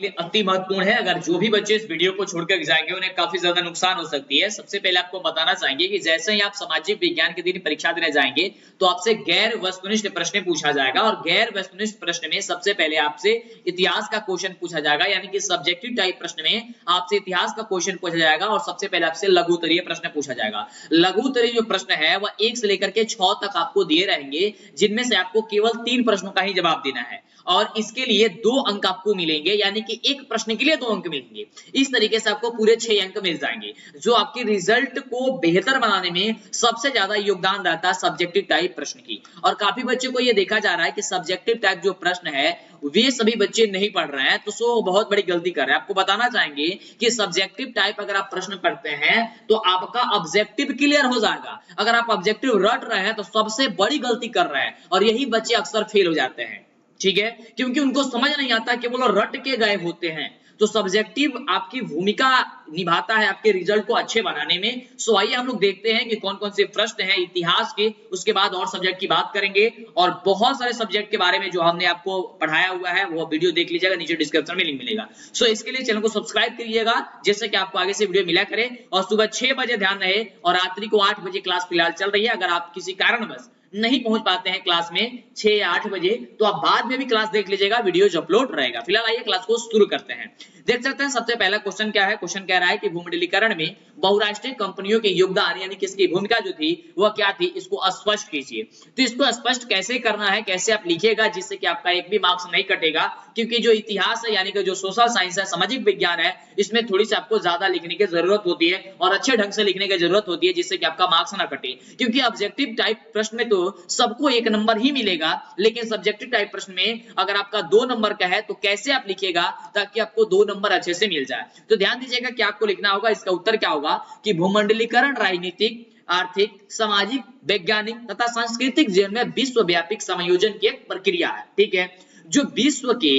लिए अति महत्वपूर्ण है। अगर जो भी बच्चे इस वीडियो को छोड़कर जाएंगे उन्हें काफी ज्यादा नुकसान हो सकती है। सबसे पहले आपको बताना चाहेंगे कि जैसे ही आप सामाजिक विज्ञान के दिन परीक्षा देने जाएंगे तो आपसे गैर वस्तुनिष्ठ प्रश्न पूछा जाएगा और गैर वस्तुनिष्ठ प्रश्न में सबसे पहले आपसे इतिहास का क्वेश्चन पूछा जाएगा, यानी कि सब्जेक्टिव टाइप प्रश्न में आपसे इतिहास का क्वेश्चन पूछा जाएगा और सबसे पहले आपसे लघु उत्तरीय प्रश्न पूछा जाएगा। लघु उत्तरीय जो प्रश्न है वह 1 से लेकर के 6 तक आपको दिए रहेंगे, जिनमें से आपको केवल 3 प्रश्नों का ही जवाब देना है और इसके लिए 2 अंक आपको मिलेंगे, यानी कि एक प्रश्न के लिए 2 अंक मिलेंगे। इस तरीके से आपको पूरे 6 अंक मिल जाएंगे, जो आपके रिजल्ट को बेहतर बनाने में सबसे ज्यादा योगदान रहता है सब्जेक्टिव टाइप प्रश्न की। और काफी बच्चों को यह देखा जा रहा है कि सब्जेक्टिव टाइप जो प्रश्न है वे सभी बच्चे नहीं पढ़ रहे हैं, तो सो बहुत बड़ी गलती कर रहे हैं। आपको बताना चाहेंगे कि सब्जेक्टिव टाइप अगर आप प्रश्न पढ़ते हैं तो आपका ऑब्जेक्टिव क्लियर हो जाएगा। अगर आप ऑब्जेक्टिव रट रहे हैं तो सबसे बड़ी गलती कर रहे हैं और यही बच्चे अक्सर फेल हो जाते हैं, ठीक है, क्योंकि उनको समझ नहीं आता कि वो लोग रट के गए होते हैं। तो सब्जेक्टिव आपकी भूमिका निभाता है आपके रिजल्ट को अच्छे बनाने में। सो आइए हम लोग देखते हैं कि कौन कौन से प्रश्न हैं इतिहास के, उसके बाद और सब्जेक्ट की बात करेंगे और बहुत सारे सब्जेक्ट के बारे में जो हमने आपको पढ़ाया हुआ है वो वीडियो देख लीजिएगा, नीचे डिस्क्रिप्शन में लिंक मिलेगा। सो इसके लिए चैनल को सब्सक्राइब करिएगा जिससे कि आपको आगे से वीडियो मिला करे और सुबह 6 बजे ध्यान रहे और रात्रि को 8 बजे क्लास फिलहाल चल रही है। अगर आप किसी कारणवश नहीं पहुंच पाते हैं क्लास में 6 या 8 बजे तो आप बाद में भी क्लास देख लीजिएगा, वीडियो अपलोड रहेगा। फिलहाल आइए क्लास को शुरू करते हैं। देख सकते हैं सबसे पहला क्वेश्चन क्या है। क्वेश्चन कह रहा है कि भूमंडलीकरण में बहुराष्ट्रीय कंपनियों के योगदान यानी किसकी भूमिका जो थी वह क्या थी, इसको स्पष्ट कीजिए। तो इसको स्पष्ट कैसे करना है, कैसे आप लिखिएगा जिससे कि आपका एक भी मार्क्स नहीं कटेगा, क्योंकि जो इतिहास है यानी कि जो सोशल साइंस है, सामाजिक विज्ञान है, इसमें थोड़ी सी आपको ज्यादा लिखने की जरूरत होती है और अच्छे ढंग से लिखने की जरूरत होती है जिससे कि आपका मार्क्स ना कटे। क्योंकि ऑब्जेक्टिव टाइप प्रश्न में तो सबको 1 नंबर ही मिलेगा, लेकिन सब्जेक्टिव टाइप प्रश्न में अगर आपका 2 नंबर का है तो कैसे आप लिखिएगा ताकि आपको 2 नंबर अच्छे से मिल जाए। तो ध्यान दीजिएगा क्या आपको लिखना होगा। इसका उत्तर क्या होगा कि भूमंडलीकरण राजनीतिक, आर्थिक, सामाजिक, वैज्ञानिक तथा सांस्कृतिक जीवन में विश्वव्यापी समायोजन की एक प्रक्रिया है। ठीक है, जो विश्व के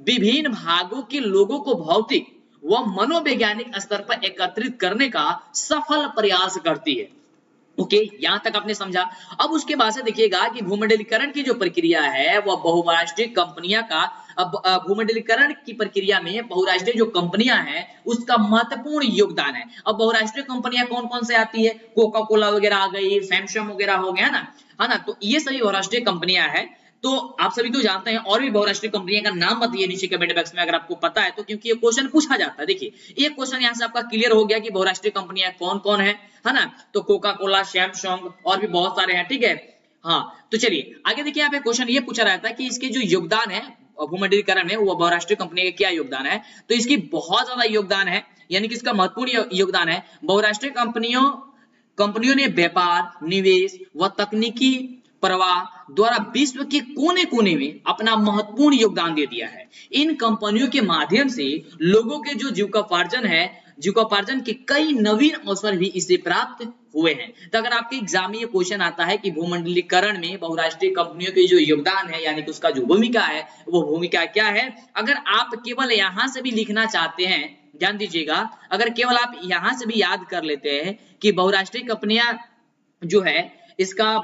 विभिन्न भागों के लोगों को भौतिक व मनोवैज्ञानिक स्तर पर एकत्रित करने का सफल प्रयास करती है। ओके, यहां तक आपने समझा। अब उसके बाद से देखिएगा कि भूमंडलीकरण की जो प्रक्रिया है वह बहुराष्ट्रीय कंपनियां का, अब भूमंडलीकरण की प्रक्रिया में बहुराष्ट्रीय जो कंपनियां हैं उसका महत्वपूर्ण योगदान है। अब बहुराष्ट्रीय कंपनियां कौन कौन से आती है, कोका कोला वगैरह आ गई, सैमसंग वगैरह हो गया है ना, तो ये सभी बहुराष्ट्रीय कंपनियां हैं। तो आप सभी तो जानते हैं, और भी बहुराष्ट्रीय कंपनियों का नाम बताइए नीचे कमेंट बॉक्स में अगर आपको पता है तो, क्योंकि ये क्वेश्चन पूछा जाता है। देखिए ये क्वेश्चन यहाँ से आपका क्लियर हो गया कि बहुराष्ट्रीय कंपनियां कौन कौन है ना, तो कोका कोला, सैमसंग और भी बहुत सारे हैं। ठीक है, हाँ, तो चलिए आगे देखिए। यहाँ पे क्वेश्चन ये पूछा रहता है कि इसके जो योगदान है भूमंडलीकरण में वो बहुराष्ट्रीय कंपनी का क्या योगदान है, तो इसकी बहुत ज्यादा योगदान है, यानी कि इसका महत्वपूर्ण योगदान है। बहुराष्ट्रीय कंपनियों ने व्यापार, निवेश व तकनीकी प्रवाह द्वारा विश्व के कोने कोने में अपना महत्वपूर्ण योगदान दे दिया है। इन कंपनियों के माध्यम से लोगों के जो जीविकोपार्जन के कई नवीन अवसर भी इसे प्राप्त हुए हैं। तो अगर आपके एग्जाम में ये क्वेश्चन आता है कि भूमंडलीकरण में बहुराष्ट्रीय कंपनियों के जो योगदान है यानी कि उसका जो भूमिका है वो भूमिका क्या है, अगर आप केवल यहां से भी लिखना चाहते हैं, ध्यान दीजिएगा, अगर केवल आप यहां से भी याद कर लेते हैं कि बहुराष्ट्रीय कंपनियां जो है इसका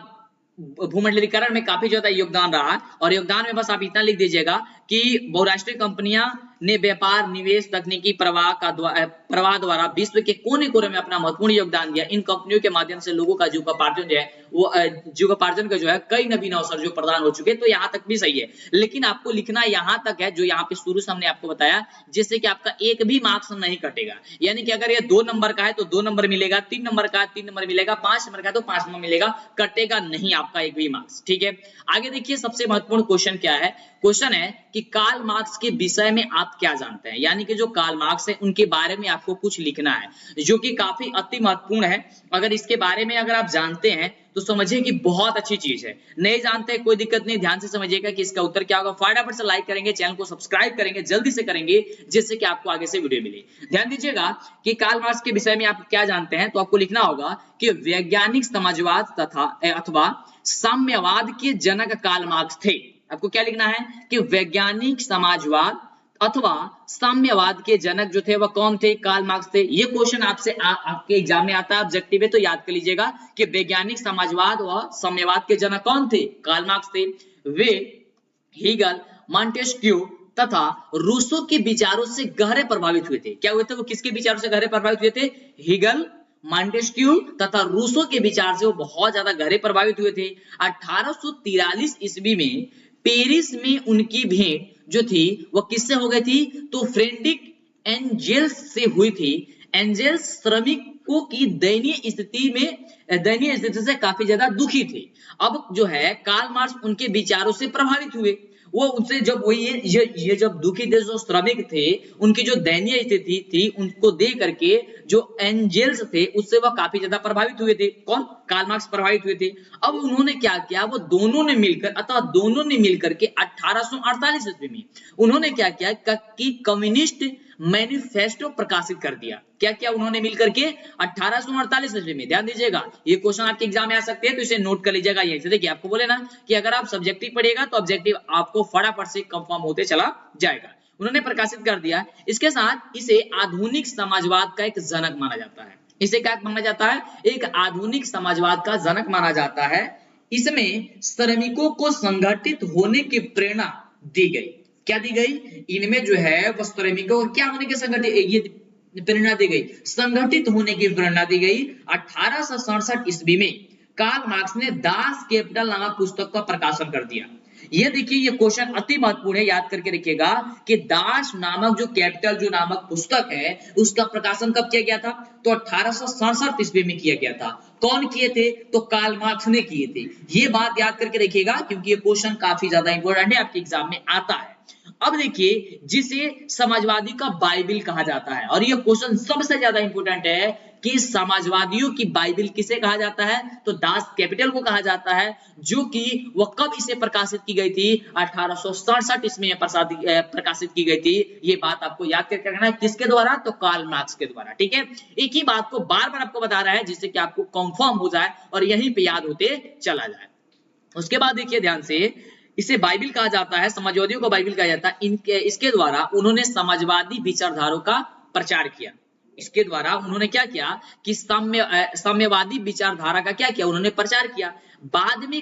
भूमंडलीकरण में काफी ज्यादा योगदान रहा, और योगदान में बस आप इतना लिख दीजिएगा कि बहुराष्ट्रीय कंपनियां ने व्यापार, निवेश, तकनीकी प्रवाह द्वारा विश्व के कोने कोने में अपना महत्वपूर्ण योगदान दिया। इन कंपनियों के माध्यम से लोगों का जीविकोपार्जन जो है वो जीविकोपार्जन का जो है कई नवीन अवसर जो प्रदान हो चुके। तो यहाँ तक भी सही है, लेकिन आपको लिखना यहाँ तक है जो यहाँ पे शुरू से हमने आपको बताया, जिससे कि आपका एक भी मार्क्स नहीं कटेगा। यानी कि अगर ये 2 नंबर का है तो 2 नंबर मिलेगा, 3 नंबर का है 3 नंबर मिलेगा, 5 नंबर का है तो 5 नंबर मिलेगा, कटेगा नहीं आपका एक भी मार्क्स। ठीक है, आगे देखिए सबसे महत्वपूर्ण क्वेश्चन क्या है। क्वेश्चन है कि कार्ल मार्क्स के विषय में आप क्या जानते हैं, यानी कि जो कार्ल मार्क्स है उनके बारे में आपको कुछ लिखना है, जो कि काफी अति महत्वपूर्ण है। अगर इसके बारे में अगर आप जानते हैं तो समझिए कि बहुत अच्छी चीज है, नहीं जानते कोई दिक्कत नहीं, ध्यान से समझिएगा कि इसका उत्तर क्या होगा। फटाफट से लाइक करेंगे, चैनल को सब्सक्राइब करेंगे, जल्दी से करेंगे जिससे कि आपको आगे से वीडियो मिले। ध्यान दीजिएगा कि कार्ल मार्क्स के विषय में आप क्या जानते हैं, तो आपको लिखना होगा कि वैज्ञानिक समाजवाद तथा अथवा साम्यवाद के जनक कार्ल मार्क्स थे। आपको क्या लिखना है कि वैज्ञानिक समाजवाद अथवा साम्यवाद के जनक जो थे वह कौन थे, कार्ल मार्क्स थे। ये क्वेश्चन आपसे आपके एग्जाम में आता है, ऑब्जेक्टिव है, तो याद कर लीजिएगा कि वैज्ञानिक समाजवाद व साम्यवाद के जनक कौन थे, कार्ल मार्क्स थे। वे हीगल, मॉन्टेस्क्यू, तथा रूसो के विचारों से गहरे प्रभावित हुए थे। क्या हुए थे? वो किसके विचारों से गहरे प्रभावित हुए थे? हीगल, मॉन्टेस्क्यू तथा रूसो के विचार से वो बहुत ज्यादा गहरे प्रभावित हुए थे। 1843 ईस्वी में पेरिस में उनकी भेंट जो थी वो किससे हो गई थी? तो फ्रेडरिक एंजेल्स से हुई थी। एंजेल्स श्रमिकों की दयनीय स्थिति से काफी ज्यादा दुखी थे। अब जो है कार्ल मार्क्स उनके विचारों से प्रभावित हुए। वो उनसे जब वो ये जब दुखी थे, जो श्रमिक थे, उनकी जो दयनीय स्थिति थी उनको देख करके जो एंजेल्स थे उससे वह काफी ज्यादा प्रभावित हुए थे। कौन? कार्ल मार्क्स प्रभावित हुए थे। अब उन्होंने क्या किया? वो दोनों ने मिलकर के 1848 ईस्वी में उन्होंने क्या किया कि कम्युनिस्ट मैनिफेस्टो प्रकाशित कर दिया। क्या किया उन्होंने मिलकर के? 1848 ईस्वी में। ध्यान दीजिएगा, ये क्वेश्चन आपके एग्जाम में आ सकते हैं, तो इसे नोट कर लीजिएगा। यहीं से देखिए, आपको बोले ना कि अगर आप सब्जेक्टिव पढ़िएगा तो ऑब्जेक्टिव आपको फटाफट से कंफर्म होते चला जाएगा। उन्होंने प्रकाशित कर दिया। इसके साथ इसे आधुनिक समाजवाद का एक जनक माना जाता है। इसे क्या माना जाता है? एक आधुनिक समाजवाद का जनक माना जाता है। इसमें श्रमिकों को संगठित होने की प्रेरणा दी गई। क्या दी गई? इनमें जो है वो श्रमिकों को क्या होने की संगठित प्रेरणा दी गई? संगठित होने की प्रेरणा दी गई। 1867 ईस्वी में कार्ल मार्क्स ने दास कैपिटल नामक पुस्तक का प्रकाशन कर दिया। ये देखिए, ये क्वेश्चन अति महत्वपूर्ण है, याद करके रखिएगा कि दास नामक जो कैपिटल जो नामक पुस्तक है उसका प्रकाशन कब किया गया था? तो 1867 ईस्वी में किया गया था। कौन किए थे? तो कार्ल मार्क्स ने किए थे। ये बात याद करके रखिएगा क्योंकि ये क्वेश्चन काफी ज्यादा इंपॉर्टेंट है, आपके एग्जाम में आता है। अब देखिए, जिसे समाजवादी का बाइबिल कहा जाता है, और ये क्वेश्चन सबसे ज्यादा इंपॉर्टेंट है कि समाजवादियों की बाइबिल किसे कहा जाता है? तो दास कैपिटल को कहा जाता है, जो कि वह कब इसे प्रकाशित की गई थी? 1867 ईस्वी में प्रकाशित की गई थी। ये बात आपको याद करके रखना है। किसके द्वारा? तो कार्ल मार्क्स के द्वारा। ठीक है, एक ही बात को बार बार आपको बता रहा है जिससे कि आपको कंफर्म हो जाए और यहीं पे याद होते चला जाए। उसके बाद देखिए ध्यान से, इसे बाइबिल कहा जाता है, समाजवादियों को बाइबिल कहा जाता है। इसके द्वारा उन्होंने समाजवादी विचारधारा का प्रचार किया। इसके द्वारा उन्होंने क्या किया कि साम्यवादी विचारधारा का क्या किया? उन्होंने प्रचार किया। बाद में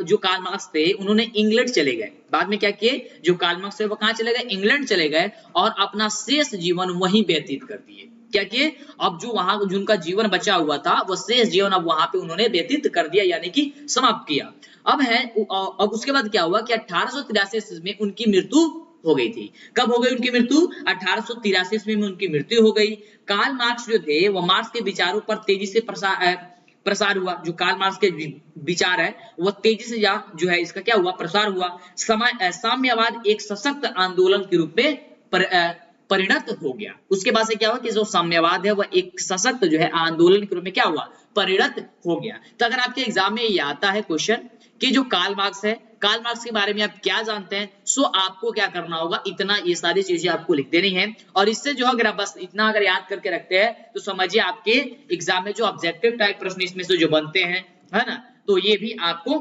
जो कार्ल मार्क्स थे उन्होंने इंग्लैंड चले गए। बाद में क्या किए? जो कार्ल मार्क्स थे वो कहां चले गए? इंग्लैंड चले गए और अपना शेष जीवन वहीं व्यतीत कर दिए। क्या किए? अब जो वहां जिनका जीवन बचा हुआ था वो शेष जीवन अब वहां पे उन्होंने व्यतीत कर दिया, यानी कि समाप्त किया। अब उसके बाद क्या हुआ कि 1883 ईस्वी में उनकी मृत्यु हो गई थी। कब हो गई उनकी मृत्यु? 1883 ईस्वी में उनकी मृत्यु हो गई। कार्ल मार्क्स जो थे वो मार्क्स के विचारों पर तेजी से प्रसार हुआ। जो कार्ल मार्क्स के विचार है वो तेजी से जो है इसका क्या हुआ? प्रसार हुआ। साम्यवाद एक सशक्त आंदोलन के रूप में परिणत हो गया। उसके बाद से क्या हुआ कि जो साम्यवाद है वह एक सशक्त जो है आंदोलन के रूप में क्या हुआ? परिणत हो गया। तो अगर आपके एग्जाम में ये आता है क्वेश्चन कि जो कार्ल मार्क्स है, कार्ल मार्क्स के बारे में आप क्या जानते हैं, सो आपको क्या करना होगा? इतना ये सारी चीजें आपको लिख देनी है। और इससे जो अगर आप बस इतना अगर याद करके रखते हैं तो समझिए आपके एग्जाम में जो ऑब्जेक्टिव टाइप प्रश्न इसमें से जो बनते हैं, है ना, तो ये भी आपको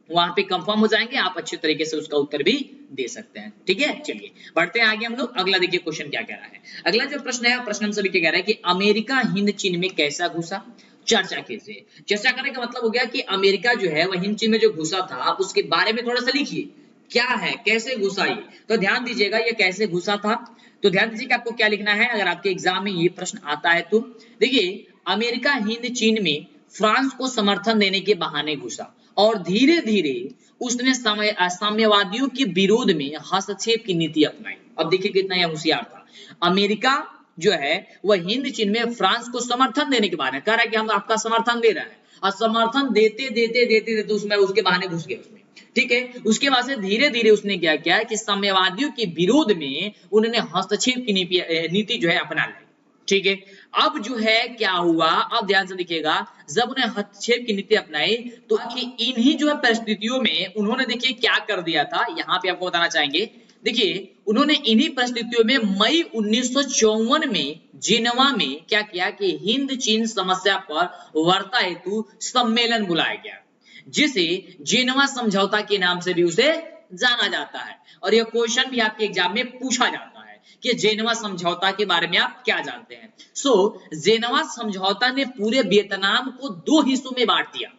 वहां पे कंफर्म हो जाएंगे। आप अच्छे तरीके से उसका उत्तर भी दे सकते हैं। ठीक है, चलिए बढ़ते हैं आगे हम लोग। अगला देखिए क्वेश्चन क्या कह रहा है। अगला जो प्रश्न है, प्रश्न हम सभी क्या कह रहा है कि अमेरिका हिंद चीन में कैसा घुसा? चर्चा कैसे? चर्चा करने का मतलब हो गया कि अमेरिका जो है वह हिंद चीन में जो घुसा था उसके बारे में थोड़ा सा लिखिए। क्या है, कैसे घुसा ये? तो ध्यान दीजिएगा, ये कैसे घुसा था। तो ध्यान दीजिए कि आपको क्या लिखना है अगर आपके एग्जाम में ये प्रश्न आता है तो। देखिए, अमेरिका हिंद चीन में फ्रांस को समर्थन देने के बहाने घुसा और धीरे धीरे उसने साम्यवादियों के विरोध में हस्तक्षेप की नीति अपनाई। अब देखिए कितना यह होशियार था। अमेरिका जो है वह हिंद चीन में फ्रांस को समर्थन देने के बहाने कह रहा है कि हम आपका समर्थन दे रहे हैं, और समर्थन देते देते देते देते उसमें उसके बहाने घुस गए उसमें। ठीक है, उसके बाद से धीरे धीरे उसने क्या किया कि साम्यवादियों के विरोध में उन्होंने हस्तक्षेप की नीति जो है अपना ली। ठीक है, अब जो है क्या हुआ, अब ध्यान से देखिएगा, जब उन्हें हस्तक्षेप की नीति अपनाई तो इन्हीं जो है परिस्थितियों में उन्होंने देखिए क्या कर दिया था, यहाँ पे आपको बताना चाहेंगे। देखिए, उन्होंने इन्हीं परिस्थितियों में मई 1954 में जिनेवा में क्या किया कि हिंद चीन समस्या पर वार्ता हेतु सम्मेलन बुलाया गया, जिसे जिनेवा समझौता के नाम से भी उसे जाना जाता है। और यह क्वेश्चन भी आपके एग्जाम में पूछा जाता है कि जिनेवा समझौता के बारे में आप क्या जानते हैं। जिनेवा समझौता ने पूरे वियतनाम को दो हिस्सों में बांट दिया।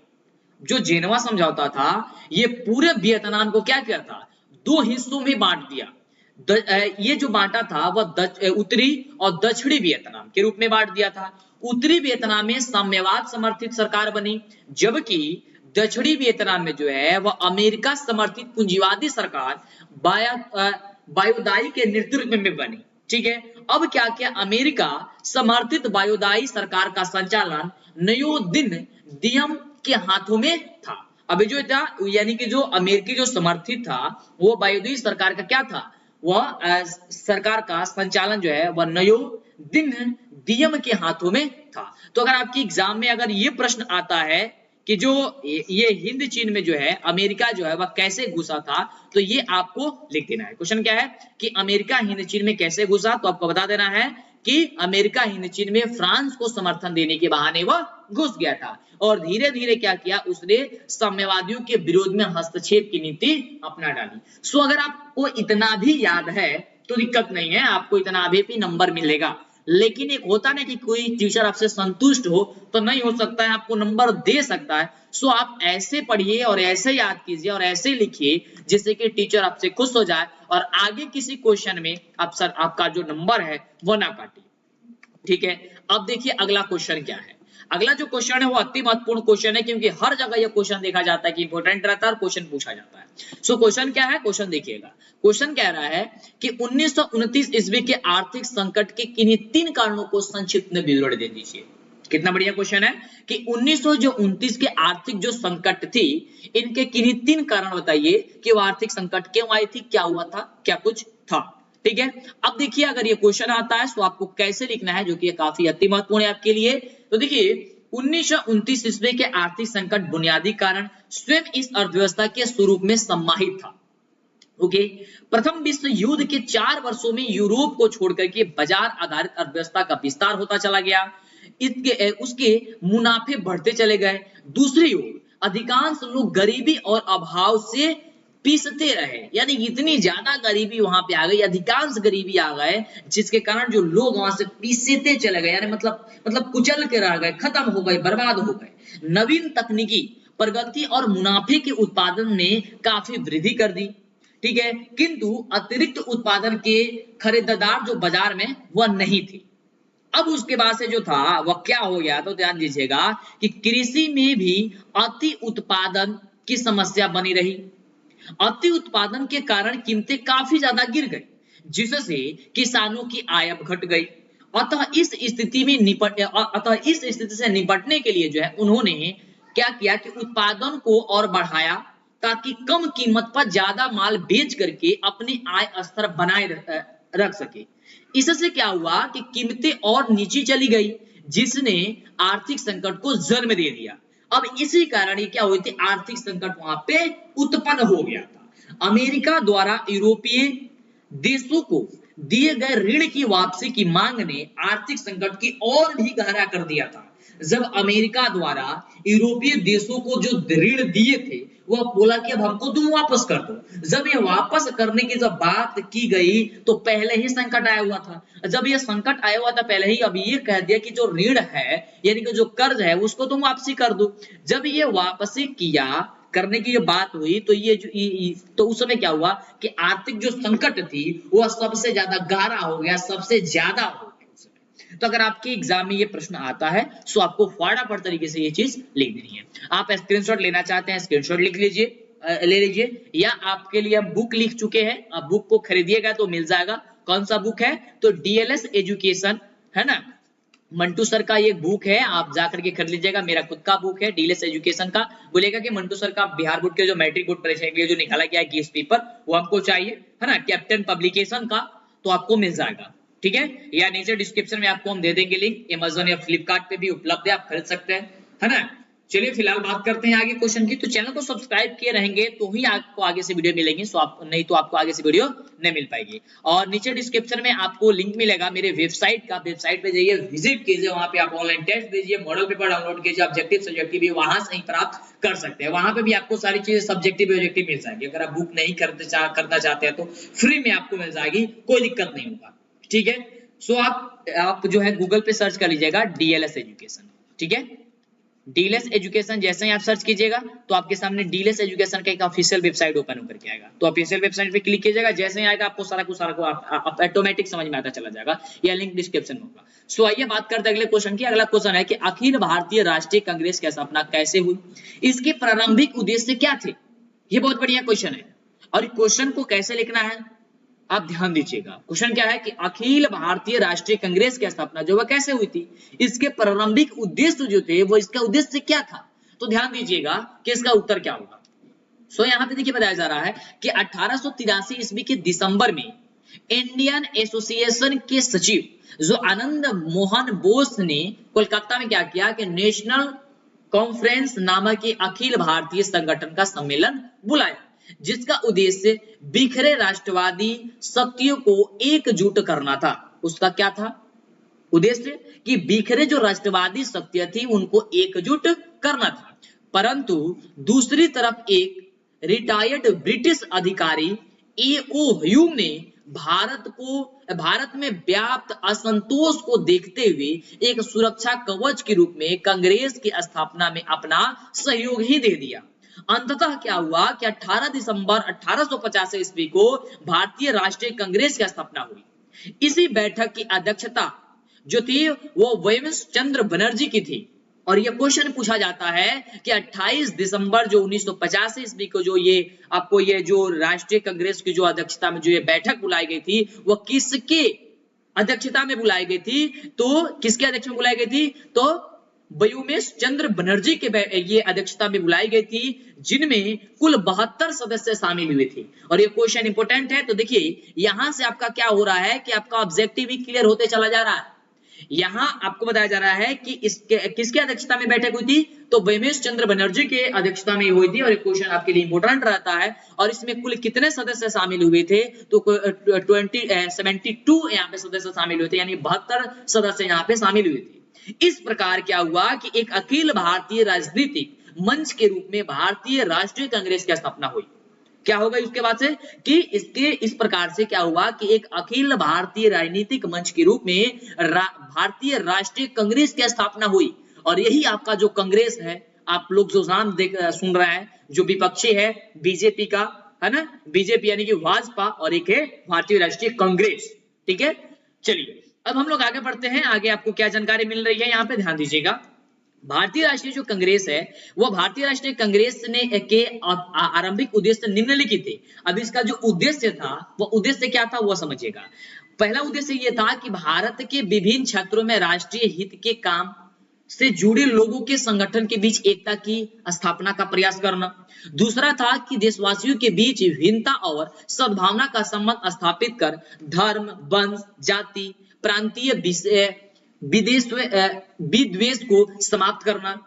जो जिनेवा समझौता था ये पूरे वियतनाम को क्या किया था? दो हिस्सों में बांट दिया। ये जो बांटा था वह उत्तरी और दक्षिणी वियतनाम के रूप में बांट दिया था। उत्तरी वियतनाम में साम्यवाद समर्थित सरकार बनी, जबकि दक्षिणी वियतनाम में जो है वह अमेरिका समर्थित पूंजीवादी सरकार बायोदाई के नेतृत्व में बनी। ठीक है, अब क्या किया, अमेरिका समर्थित बायोदाई सरकार का संचालन नयो दिन दियम के हाथों में था। अभी जो था यानी कि जो अमेरिकी जो समर्थित था वो बायोदाई सरकार का क्या था, वह सरकार का संचालन जो है वह नयो दिन दियम के हाथों में था। तो अगर आपकी एग्जाम में अगर ये प्रश्न आता है कि जो ये हिंद चीन में जो है अमेरिका जो है वह कैसे घुसा था, तो ये आपको लिख देना है। क्वेश्चन क्या है कि अमेरिका हिंद चीन में कैसे घुसा, तो आपको बता देना है कि अमेरिका हिंद चीन में फ्रांस को समर्थन देने के बहाने वह घुस गया था और धीरे धीरे क्या किया, उसने साम्यवादियों के विरोध में हस्तक्षेप की नीति अपना डाली। सो अगर आपको इतना भी याद है तो दिक्कत नहीं है, आपको इतना भी नंबर मिलेगा। लेकिन एक होता ना कि कोई टीचर आपसे संतुष्ट हो तो नहीं हो सकता है, आपको नंबर दे सकता है। सो आप ऐसे पढ़िए और ऐसे याद कीजिए और ऐसे लिखिए जिससे कि टीचर आपसे खुश हो जाए और आगे किसी क्वेश्चन में आपका जो नंबर है वो ना काटे। ठीक है, अब देखिए अगला क्वेश्चन क्या है। अगला जो क्वेश्चन है वो अति महत्वपूर्ण क्वेश्चन है, क्योंकि हर जगह ये क्वेश्चन देखा जाता है कि इंपॉर्टेंट रहता है और क्वेश्चन पूछा जाता है। सो क्वेश्चन क्या है, क्वेश्चन देखिएगा। क्वेश्चन कह रहा है कि 1929 ईस्वी के आर्थिक संकट के किन्हीं 3 कारणों को संक्षिप्त में विवरण दे दीजिए। कितना बढ़िया क्वेश्चन है कि 1929 के आर्थिक जो संकट थी इनके किन्हीं 3 कारण बताइए कि वो आर्थिक संकट क्यों आई थी, क्या हुआ था, क्या कुछ था। ठीक है, अब देखिए अगर ये क्वेश्चन आता है तो आपको कैसे लिखना है, जो कि काफी अति महत्वपूर्ण है आपके लिए। तो देखिए 1929 ईस्वी के आर्थिक संकट बुनियादी कारण स्वयं इस अर्थव्यवस्था के स्वरूप में सम्माहित था। ओके, प्रथम विश्व युद्ध के 4 वर्षों में यूरोप को छोड़कर के बाजार आधारित अर्थव्यवस्था का विस्तार होता चला गया, उसके मुनाफे बढ़ते चले गए। दूसरी ओर अधिकांश लोग गरीबी और अभाव से पीसते रहे, यानी इतनी ज्यादा गरीबी वहां पे आ गई, अधिकांश गरीबी आ गए, जिसके कारण जो लोग वहां से पीसते चले गए, यानी मतलब कुचल के रह गए, खत्म हो गए, बर्बाद हो गए। नवीन तकनीकी प्रगति और मुनाफे के उत्पादन ने काफी वृद्धि कर दी। ठीक है, किंतु अतिरिक्त उत्पादन के खरीदार जो बाजार में वह नहीं थे। अब उसके बाद से जो था वह क्या हो गया, तो ध्यान दीजिएगा कि कृषि में भी अति उत्पादन की समस्या बनी रही। अति उत्पादन के कारण कीमतें काफी ज्यादा गिर गई, जिससे किसानों की आय घट गई। अतः इस स्थिति से निपटने के लिए जो है उन्होंने क्या किया कि उत्पादन को और बढ़ाया, ताकि कम कीमत पर ज्यादा माल बेच करके अपनी आय स्तर बनाए रख सके। इससे क्या हुआ कि कीमतें और नीचे चली गई, जिसने आर्थिक संकट को जन्म दे दिया। अब इसी कारण ये क्या हुई थी, आर्थिक संकट वहां पे उत्पन्न हो गया था। अमेरिका द्वारा यूरोपीय देशों को दिए गए ऋण की वापसी की मांग ने आर्थिक संकट की और भी गहरा कर दिया था। जब अमेरिका द्वारा यूरोपीय देशों को जो ऋण दिए थे वह बोला कि अब हमको तुम वापस कर दो। जब ये वापस करने की जब बात की गई तो पहले ही संकट आया हुआ था। जब ये संकट आया हुआ था पहले ही, अब ये कह दिया कि जो ऋण है यानी कि जो कर्ज है उसको तुम वापसी कर दो। जब ये वापसी किया करने की ये बात हुई तो उस समय क्या हुआ कि आर्थिक जो संकट थी वह सबसे ज्यादा गहरा हो गया, सबसे ज्यादा हो गया। तो अगर आपके एग्जाम में ये प्रश्न आता है तो आपको फटाफट तरीके से ये चीज लिख देनी है। आप स्क्रीनशॉट लेना चाहते हैं स्क्रीनशॉट लिख लीजिए, ले लीजिए, या आपके लिए हम बुक लिख चुके हैं, आप बुक को खरीदिएगा तो मिल जाएगा। कौन सा बुक है, तो डीएलएस एजुकेशन है ना, मंटू सर का ये बुक है, आप जाकर के खरीद लीजिएगा। मेरा खुद का बुक है डीएलएस एजुकेशन का। बोलेगा कि मंटू सर का बिहार बोर्ड के जो मैट्रिक बोर्ड परीक्षा के लिए जो निकाला गया है केस पेपर वो हमको चाहिए, है ना, कैप्टन पब्लिकेशन का, तो आपको मिल जाएगा। ठीक है, या नीचे डिस्क्रिप्शन में आपको हम दे देंगे लिंक, अमेज़न या फ्लिपकार्ट पे भी उपलब्ध है, आप खरीद सकते हैं, है ना। चलिए फिलहाल बात करते हैं आगे क्वेश्चन की। तो चैनल को सब्सक्राइब किए रहेंगे तो ही आपको आगे से वीडियो मिलेंगी, सो आप नहीं तो आपको आगे से वीडियो नहीं मिल पाएगी। और नीचे डिस्क्रिप्शन में आपको लिंक मिलेगा मेरे वेबसाइट का, वेबसाइट पे जाइए, विजिट कीजिए, वहां पे आप ऑनलाइन टेस्ट दीजिए, मॉडल पेपर डाउनलोड कीजिए, ऑब्जेक्टिव सब्जेक्टिव भी वहां से ही प्राप्त कर सकते हैं। वहां पे भी आपको सारी चीजें सब्जेक्टिव ऑब्जेक्टिव मिल जाएगी। अगर आप बुक नहीं करना चाहते हैं तो फ्री में आपको मिल जाएगी, कोई दिक्कत नहीं होगा। ठीक है, सो आप जो है गूगल पे सर्च कर लीजिएगा डीएलएस एजुकेशन। ठीक है, डीलेस एजुकेशन जैसे ही आप सर्च कीजिएगा तो आपके सामने डीलेस एजुकेशन का एक ऑफिशियल वेबसाइट ओपन होकर के आएगा। तो ऑफिशियल वेबसाइट पे क्लिक कीजिएगा, जैसे ही आएगा आपको सारा को आप ऑटोमेटिक समझ में आता चला जाएगा, या लिंक डिस्क्रिप्शन में होगा। सो आइए बात करते हैं अगले क्वेश्चन की। अगला क्वेश्चन है कि अखिल भारतीय राष्ट्रीय कांग्रेस की स्थापना कैसे हुई, इसके प्रारंभिक उद्देश्य क्या थे। ये बहुत बढ़िया क्वेश्चन है, और क्वेश्चन को कैसे लिखना है आप ध्यान दीजिएगा। क्वेश्चन क्या है कि अखिल भारतीय राष्ट्रीय कांग्रेस की स्थापना जो वह कैसे हुई थी, इसके प्रारंभिक उद्देश्य जो थे वो इसका उद्देश्य क्या था। तो ध्यान दीजिएगा कि इसका उत्तर क्या होगा। सो यहाँ पे देखिए बताया जा रहा है कि 1883 ईस्वी के दिसंबर में इंडियन एसोसिएशन के सचिव जो आनंद मोहन बोस ने कोलकाता में क्या किया कि नेशनल कॉन्फ्रेंस नामक अखिल भारतीय संगठन का सम्मेलन बुलाया, जिसका उद्देश्य बिखरे राष्ट्रवादी शक्तियों को एकजुट करना था। उसका क्या था उद्देश्य कि बिखरे जो राष्ट्रवादी शक्तियां थी उनको एकजुट करना था। परंतु दूसरी तरफ एक रिटायर्ड ब्रिटिश अधिकारी A.O. ह्यूम ने भारत में व्याप्त असंतोष को देखते हुए एक सुरक्षा कवच के रूप में कांग्रेस की स्थापना में अपना सहयोग ही दे दिया। अंततः क्या हुआ कि 18 दिसंबर 1885 ईस्वी को भारतीय राष्ट्रीय कांग्रेस की स्थापना हुई। इसी बैठक की अध्यक्षता जो थी वो वैमनस्य चंद्र बनर्जी की थी। और ये क्वेश्चन पूछा जाता है कि 28 दिसंबर जो 1985 ईस्वी को जो ये आपको ये जो राष्ट्रीय कांग्रेस की जो अध्यक्षता में जो ये बैठक बुलाई गई थी वो किसके अध्यक्षता में बुलाई गई थी, तो किसके अध्यक्षता में बुलाई गई थी, तो वैमनस्य चंद्र बनर्जी के ये अध्यक्षता में बुलाई गई थी, जिनमें कुल 72 सदस्य शामिल हुए थे। और ये क्वेश्चन इंपोर्टेंट है। तो देखिए यहां से आपका क्या हो रहा है कि आपका ऑब्जेक्टिव ही क्लियर होते चला जा रहा है। यहां आपको बताया जा रहा है कि किसके अध्यक्षता में बैठक हुई थी, तो वैमनस्य चंद्र बनर्जी के अध्यक्षता में हुई थी। और ये क्वेश्चन आपके लिए इंपोर्टेंट रहता है। और इसमें कुल कितने सदस्य शामिल हुए थे, तो 72 यहाँ पे सदस्य शामिल हुए थे, यानी 72 सदस्य यहाँ पे शामिल हुए थे। इस प्रकार क्या हुआ कि एक अखिल भारतीय राजनीतिक मंच के रूप में भारतीय राष्ट्रीय कांग्रेस की स्थापना हुई। क्या होगा उसके बाद से कि इसके इस प्रकार से क्या हुआ कि एक अखिल भारतीय राजनीतिक मंच के रूप में भारतीय राष्ट्रीय कांग्रेस की स्थापना हुई। और यही आपका जो कांग्रेस है, आप लोग जो नाम सुन रहे हैं, जो विपक्षी है बीजेपी का, है ना, बीजेपी यानी कि भाजपा, और एक है भारतीय राष्ट्रीय कांग्रेस। ठीक है, चलिए अब हम लोग आगे बढ़ते हैं। आगे आपको क्या जानकारी मिल रही है यहाँ पे ध्यान दीजिएगा। भारतीय राष्ट्रीय जो कांग्रेस है वो भारतीय राष्ट्रीय कांग्रेस ने के आरंभिक उद्देश्य निम्नलिखित थे। अब इसका जो उद्देश्य था वो उद्देश्य क्या था वो समझिएगा। पहला उद्देश्य ये था कि भारत के विभिन्न क्षेत्रों में राष्ट्रीय हित के काम से जुड़े लोगों के संगठन के बीच एकता की स्थापना का प्रयास करना। दूसरा था कि देशवासियों के बीच विभिन्नता और सद्भावना का संबंध स्थापित कर धर्म, वंश, जाति, प्रांतीय विद्वेष को समाप्त करना।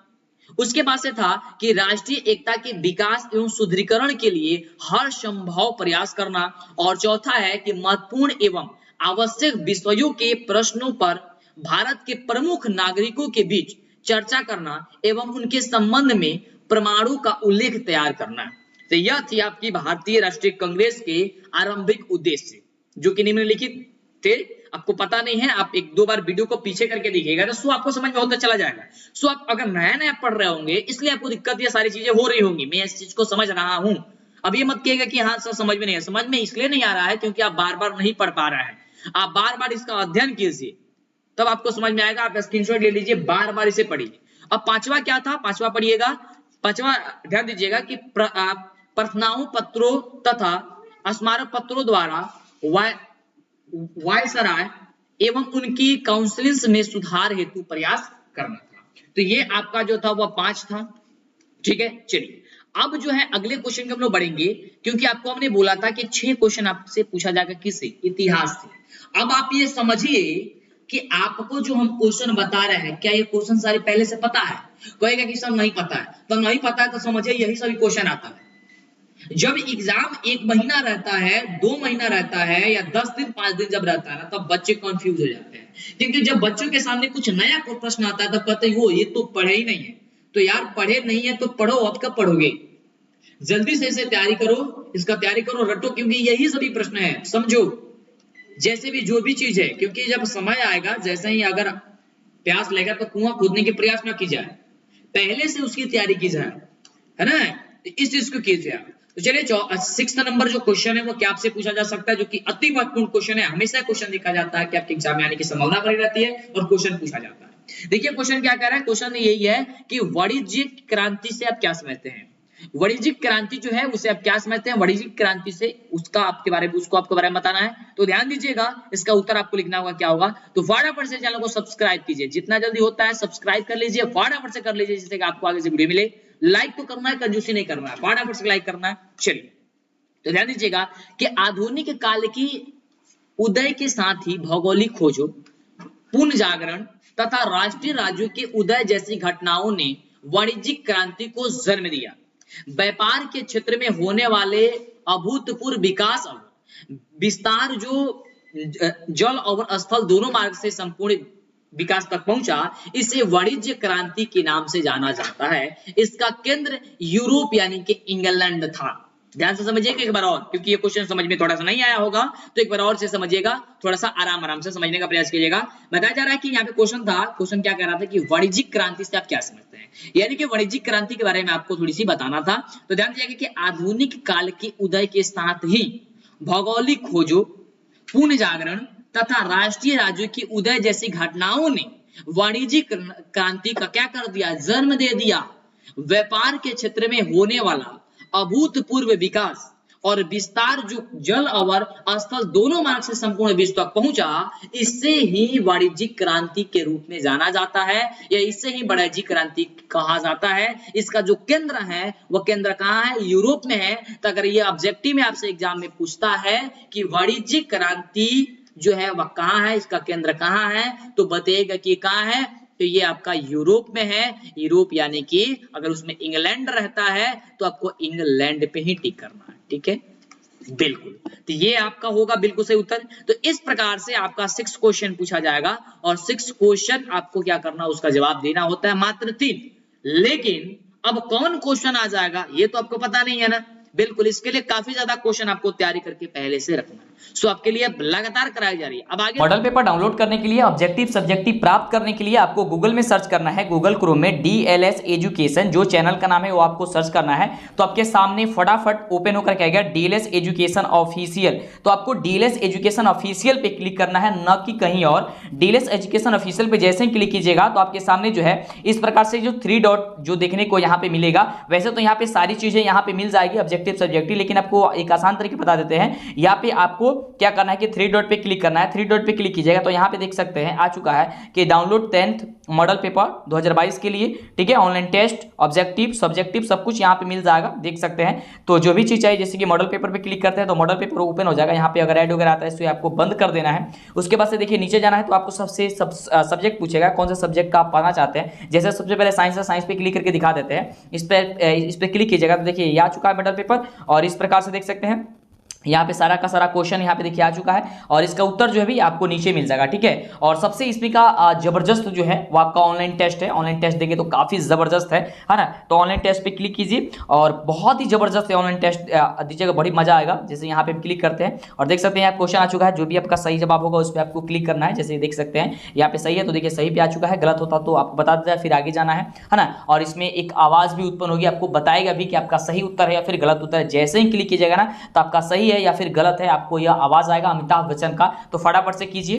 उसके बाद से था कि राष्ट्रीय एकता के विकास एवं सुदृढ़ीकरण के लिए हर संभव प्रयास करना। और चौथा है कि महत्वपूर्ण एवं आवश्यक विषयों के प्रश्नों पर भारत के प्रमुख नागरिकों के बीच चर्चा करना एवं उनके संबंध में प्रमाणों का उल्लेख तैयार करना। तो यह थी आपकी भारतीय राष्ट्रीय कांग्रेस के आरंभिक उद्देश्य, जो कि निम्नलिखित थे। आपको पता नहीं है, आप एक दो बार वीडियो को पीछे करके देखिएगा तो आपको समझ में होता चला जाएगा। सो आप अगर नया नया पढ़ रहे होंगे इसलिए आपको दिक्कत ये सारी चीजें हो रही होंगी। मैं इस चीज को समझ रहा हूं। अब ये मत कहिएगा कि हाँ सर समझ में नहीं है। समझ में इसलिए नहीं आ रहा है क्योंकि आप बार बार नहीं पढ़ पा रहे हैं। आप बार बार इसका अध्ययन कीजिए तब आपको समझ में आएगा। आप स्क्रीनशॉट ले लीजिए, बार बार इसे पढ़िए। अब पांचवा क्या था, पांचवा पढ़िएगा। पांचवा ध्यान दीजिएगा कि प्रार्थनाओं पत्रों तथा स्मारक पत्रों द्वारा वायसराय एवं उनकी काउंसिल्स में सुधार हेतु प्रयास करना था। तो ये आपका जो था वह 5 था। ठीक है, चलिए अब जो है अगले क्वेश्चन के हम लोग बढ़ेंगे, क्योंकि आपको हमने बोला था कि 6 क्वेश्चन आपसे पूछा जाएगा किससे, इतिहास से। अब आप ये समझिए कि आपको जो हम क्वेश्चन बता रहे हैं क्या ये क्वेश्चन सारे पहले से पता है। कहेगा कि सर नहीं पता है, तो नहीं पता है तो समझिए यही सभी क्वेश्चन आता है। जब एग्जाम 1 महीना रहता है, 2 महीना रहता है, या 10 दिन 5 दिन जब रहता है ना, तब बच्चे कंफ्यूज हो जाते हैं। क्योंकि जब बच्चों के सामने कुछ नया कोई प्रश्न आता है तब कहते हैं वो ये तो पढ़े ही नहीं है। तो यार पढ़े नहीं है तो पढ़ो, अब कब पढ़ोगे, जल्दी से इसे तैयारी करो, इसका तैयारी करो, रटो, क्योंकि यही सभी प्रश्न है। समझो जैसे भी जो भी चीज है, क्योंकि जब समय आएगा, जैसे ही अगर प्यास लगेगा तो कुआं खोदने के प्रयास न की जाए। पहले से उसकी तैयारी की जाए, है ना, इस चीज को कीजिए आप। तो चलिए 6 नंबर जो क्वेश्चन है वो क्या आपसे पूछा जा सकता है, जो कि अति महत्वपूर्ण क्वेश्चन है। हमेशा क्वेश्चन देखा जाता है कि आपके एग्जाम में आने की संभावना बनी रहती है और क्वेश्चन पूछा जाता है। देखिए क्वेश्चन क्या कह रहा है, क्वेश्चन यही है कि वाणिज्यिक क्रांति से आप क्या समझते हैं। वाणिज्यिक क्रांति जो है उसे आप क्या समझते हैं, वाणिज्यिक क्रांति से उसका आपके बारे में, उसको आपके बारे में बताना है। तो ध्यान दीजिएगा, इसका उत्तर आपको लिखना होगा क्या होगा। तो फटाफट से चैनल को सब्सक्राइब कीजिए, जितना जल्दी होता है सब्सक्राइब कर लीजिए, फटाफट से कर लीजिए, जिससे कि आपको आगे से वीडियो मिले। लाइक तो करना है, कंजूसी नहीं करना है, फटाफट से लाइक करना है। चलिए तो ध्यान दीजिएगा कि आधुनिक काल की उदय के साथ ही भौगोलिक खोजों, पुनर्जागरण तथा राष्ट्रीय राज्यों के उदय जैसी घटनाओं ने वाणिज्यिक क्रांति को जन्म दिया। व्यापार के क्षेत्र में होने वाले अभूतपूर्व विकास और विस्तार जो जल और स्थल दोनों मार्ग से संपूर्ण विकास तक पहुंचा, इसे वाणिज्य क्रांति के नाम से जाना जाता है। इसका केंद्र यूरोप यानी कि इंग्लैंड था। ध्यान से समझिएगा एक बार और, क्योंकि ये क्वेश्चन समझ में थोड़ा सा नहीं आया होगा, तो एक बार और से समझिएगा, थोड़ा सा आराम से समझने का प्रयास कीजिएगा। बताया जा रहा है कि यहाँ पे क्वेश्चन था, क्वेश्चन क्या कह रहा था कि वाणिज्यिक क्रांति से आप क्या समझते हैं, यानी कि वाणिज्यिक क्रांति के बारे में आपको थोड़ी सी बताना था। तो ध्यान दीजिएगा कि आधुनिक काल के उदय के साथ ही भौगोलिक खोजों, पुनर्जागरण तथा राष्ट्रीय राज्यों की उदय जैसी घटनाओं ने वाणिज्यिक क्रांति का क्या कर दिया, जन्म दे दिया। व्यापार के क्षेत्र में होने वाला अभूतपूर्व विकास और विस्तार जो जल और स्थल दोनों मार्ग से संपूर्ण विश्व तक पहुंचा, इससे ही वाणिज्यिक क्रांति के रूप में जाना जाता है, या इससे ही वाणिज्यिक क्रांति कहा जाता है। इसका जो केंद्र है वो केंद्र कहाँ है, यूरोप में है। तो अगर ये ऑब्जेक्टिव में आपसे एग्जाम में पूछता है कि वाणिज्यिक क्रांति जो है वह कहाँ है, इसका केंद्र कहाँ है, तो बताइएगा कि कहाँ है, तो ये आपका यूरोप में है। यूरोप यानी कि अगर उसमें इंग्लैंड रहता है तो आपको इंग्लैंड पे ही टिक करना है, ठीक है, बिल्कुल। तो ये आपका होगा बिल्कुल सही उत्तर। तो इस प्रकार से आपका 6 क्वेश्चन पूछा जाएगा और 6 क्वेश्चन आपको क्या करना, उसका जवाब देना होता है मात्र 3। लेकिन अब कौन क्वेश्चन आ जाएगा ये तो आपको पता नहीं है ना, बिल्कुल। इसके लिए काफी ज्यादा क्वेश्चन आपको तैयारी करके पहले से रखना है। सो आपके लिए लगातार कराई जा रही है। अब आगे मॉडल पेपर डाउनलोड करने के लिए, ऑब्जेक्टिव सब्जेक्टिव प्राप्त करने के लिए आपको गूगल में सर्च करना है, गूगल क्रोम में DLS एजुकेशन, जो चैनल का नाम है वो आपको सर्च करना है। तो आपके सामने फटाफट ओपन होकर के आएगा DLS एजुकेशन ऑफिशियल। तो आपको DLS एजुकेशन ऑफिशियल पे क्लिक करना है, न कि कहीं और। DLS एजुकेशन ऑफिशियल पे जैसे ही क्लिक कीजिएगा तो आपके सामने जो है इस प्रकार से जो 3 डॉट जो देखने को यहाँ पे मिलेगा। वैसे तो यहाँ पे सारी चीजें यहाँ पे मिल जाएगी ऑब्जेक्टिव सब्जेक्टिव, लेकिन आपको एक आसान तरीके बता देते हैं। यहाँ पे आपको क्या करना है कि 3 डॉट पे क्लिक करना है। 3 डॉट पे क्लिक कीजिएगा तो यहाँ पे देख सकते हैं आ चुका है कि डाउनलोड 10th मॉडल पेपर 2022 के लिए, ठीक है। ऑनलाइन टेस्ट, ऑब्जेक्टिव, सब्जेक्टिव सब कुछ यहाँ पे मिल जाएगा, देख सकते हैं। तो जो भी चीज चाहिए, जैसे कि मॉडल पेपर पे क्लिक करते हैं तो मॉडल पेपर ओपन हो जाएगा। यहाँ पे अगर ऐड वगैरह आता है तो आपको बंद कर देना है। उसके बाद से देखिए नीचे जाना है तो आपको सबसे सब्जेक्ट पूछेगा, कौन सा सब्जेक्ट का आप पढ़ना चाहते हैं। जैसे सबसे पहले साइंस है, साइंस पे क्लिक करके दिखा देते हैं। इस पे क्लिक कीजिएगा तो देखिए ये आ चुका है मॉडल पेपर, और इस प्रकार से देख सकते हैं यहाँ पे सारा का सारा क्वेश्चन यहाँ पे देखिए आ चुका है, और इसका उत्तर जो है भी आपको नीचे मिल जाएगा, ठीक है। और सबसे इसमें का जबरदस्त जो है वो आपका ऑनलाइन टेस्ट है। ऑनलाइन टेस्ट देंगे तो काफी जबरदस्त है ना। तो ऑनलाइन टेस्ट पे क्लिक कीजिए और बहुत ही जबरदस्त है ऑनलाइन टेस्ट दीजिएगा, बड़ी मजा आएगा। जैसे यहाँ पे क्लिक करते हैं और देख सकते हैं यहाँ क्वेश्चन आ चुका है, जो भी आपका सही जवाब होगा उस पर आपको क्लिक करना है। जैसे देख सकते हैं यहाँ पे सही है तो देखिए सही पे आ चुका है, गलत होता तो आपको बता देता है, फिर आगे जाना है ना। और इसमें एक आवाज भी उत्पन्न होगी, आपको बताएगा भी कि आपका सही उत्तर है या फिर गलत उत्तर है। जैसे ही क्लिक कीजिएगा ना तो आपका सही है या फिर गलत है, आपको यह आवाज आएगा अमिताभ बच्चन का। तो फटाफट से कीजिए।